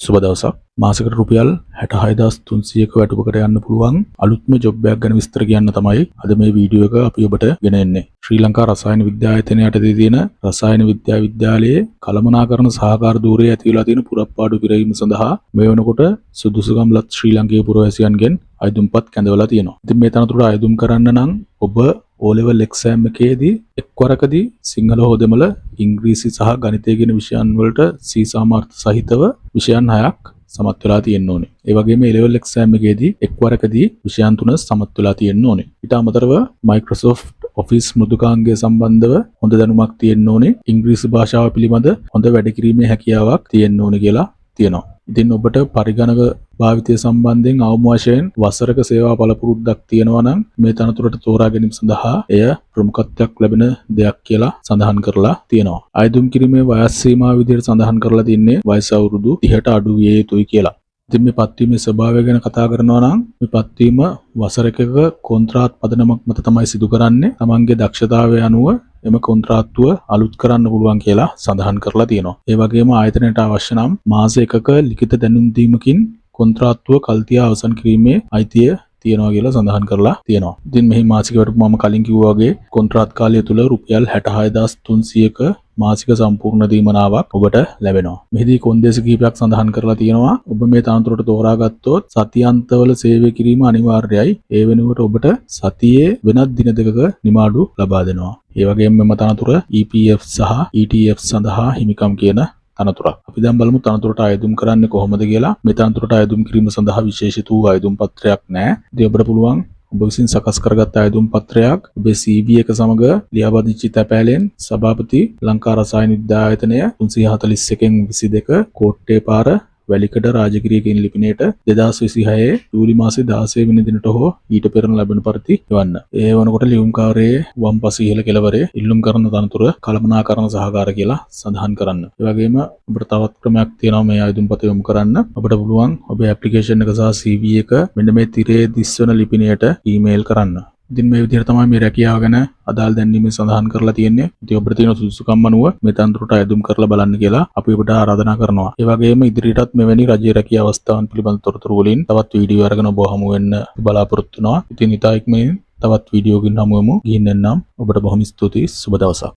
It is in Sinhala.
සුබ දවසක්. මාසෙකට රුපියල් 66300ක වැටුපකට යන්න පුළුවන් අලුත්ම ජොබ් එකක් ගැන විස්තර කියන්න තමයි අද මේ වීඩියෝ එක අපි ඔබට ගෙන එන්නේ. ශ්‍රී ලංකා රසායන විද්‍යායතනය යටතේ තියෙන රසායන විද්‍යාලයේ කළමනාකරණ සහකාර ධූරයේ ඇති වෙලා තියෙන පුරප්පාඩු පිරවීම සඳහා මේ වෙනකොට සුදුසුකම් ලත් ශ්‍රී ලාංකේය පුරවැසියන්ගෙන් අයදුම්පත් කැඳවලා තියෙනවා. ඉතින් මේ තනතුරට අයදුම් කරන්න නම් ඔබ O level exam එකේදී එක්වරකදී සිංහල හෝ දෙමළ ඉංග්‍රීසි සහ ගණිතය කියන විෂයන් වලට C සාමාර්ථ සහිතව විෂයන් 6ක් සමත් වෙලා තියෙන්න ඕනේ. ඒ වගේම A level exam එකේදී එක්වරකදී විෂයන් 3 සමත් වෙලා තියෙන්න ඕනේ. ඊට අමතරව Microsoft Office මෘදුකාංගය සම්බන්ධව හොඳ දැනුමක් තියෙන්න ඕනේ. ඉංග්‍රීසි භාෂාව පිළිබඳ හොඳ වැඩ කිරීමේ හැකියාවක් තියෙන්න ඕනේ කියලා තියෙනවා. ඉතින් ඔබට පරිගණක භාවිතය සම්බන්ධයෙන් අවම වශයෙන් වසරක සේවා පළපුරුද්දක් තියෙනවා නම් මේ තනතුරට තෝරා ගැනීම සඳහා එය ප්‍රමුඛත්වයක් ලැබෙන දෙයක් කියලා සඳහන් කරලා තියෙනවා. අයදුම් කිරීමේ වයස් සීමාව විදිහට සඳහන් කරලා තින්නේ වයස අවුරුදු 30ට අඩු විය යුතුයි කියලා. ඉතින් මේ පත්වීමේ ස්වභාවය ගැන කතා කරනවා නම් මේ පත්වීම වසරකක කොන්ත්‍රාත් පදනමක් මත තමයි සිදු කරන්නේ. තමන්ගේ දක්ෂතාවය අනුව එම කොන්ත්‍රාත්තුව අලුත් කරන්න පුළුවන් කියලා සඳහන් කරලා තියෙනවා. ඒ වගේම ආයතනයට අවශ්‍ය නම් මාස එකක ලිඛිත දැනුම් දීමකින් කොන්ත්‍රාත්තුව කල්තියා අවසන් කිරීමේ අයිතිය තියෙනවා කියලා සඳහන් කරලා තියෙනවා. ඉතින් මෙහි මාසික වැටුප මම කලින් කිව්වා වගේ කොන්ත්‍රාත් කාලය තුල රුපියල් 66300ක මාසික සම්පූර්ණ දීමනාවක් ඔබට ලැබෙනවා. මෙහිදී කොන්දේසි කිහිපයක් සඳහන් කරලා තියෙනවා. ඔබ මේ තනතුරට තෝරාගත්තොත් සතියාන්තවල සේවය කිරීම අනිවාර්යයි. ඒ වෙනුවට ඔබට සතියේ වෙනත් දින දෙකක නිමාඩු ලබා දෙනවා. ඒ වගේම මෙම තනතුර EPF සහ ETF සඳහා හිමිකම් කියන තනතුරක්. අපි දැන් බලමු තනතුරට අයදුම් කරන්නේ කොහොමද කියලා. මේ තනතුරට අයදුම් කිරීම සඳහා විශේෂිත වූ අයදුම් පත්‍රයක් නැහැ. ඉතින් ඔබට පුළුවන් ඔබ විසින් සකස් කරගත් අයදුම් පත්‍රයක් ඔබේ CV එක සමග ලියාපදිංචි තැපෑලෙන් සභාපති ලංකා රසායන විද්‍යායතනය 341 22 කෝට්ටේ පාර වැලිකඩ රාජගිරිය කියන ලිපිනයට 2026 ජූලි මාසේ 16 වෙනි දිනට හෝ ඊට පෙර ලැබෙන පරිදි එවන්න. ඒ වනකොට ලියුම්කාරයේ වම් පස ඉහළ කෙළවරේ ඉල්ලුම් කරන තනතුර කළමනාකරණ සහකාර කියලා සඳහන් කරන්න. ඒ වගේම ඔබට තවත් ක්‍රමයක් තියෙනවා මේ අයදුම් පත යොමු කරන්න. ඔබට පුළුවන් ඔබේ ඇප්ලිකේෂන් එක සහ CV එක මෙන්න මේ තිරේ දිස්වන ලිපිනයට ඊමේල් කරන්න. ඉතින් මේ විදිහට තමයි මේ රැකියාව ගැන අදාළ දැන්වීම සඳහන් කරලා තියෙන්නේ. ඉතින් ඔබට තියෙන සුදුසුකම් අනුව මේ තනතුරට අයදුම් කරලා බලන්න කියලා අපි ඔබට ආරාධනා කරනවා. ඒ වගේම ඉදිරියටත් මෙවැනි රජයේ රැකියාව අවස්ථාවන් පිළිබඳ තොරතුරු වලින් තවත් වීඩියෝ අරගෙන ඔබ හමු වෙන්න බලාපොරොත්තු වෙනවා. ඉතින් ඊට ඉක්මනින් තවත් වීඩියෝකින් හමු වෙමු. ගිහින් එන්නම්. ඔබට බොහොම ස්තුතියි. සුබ දවසක්.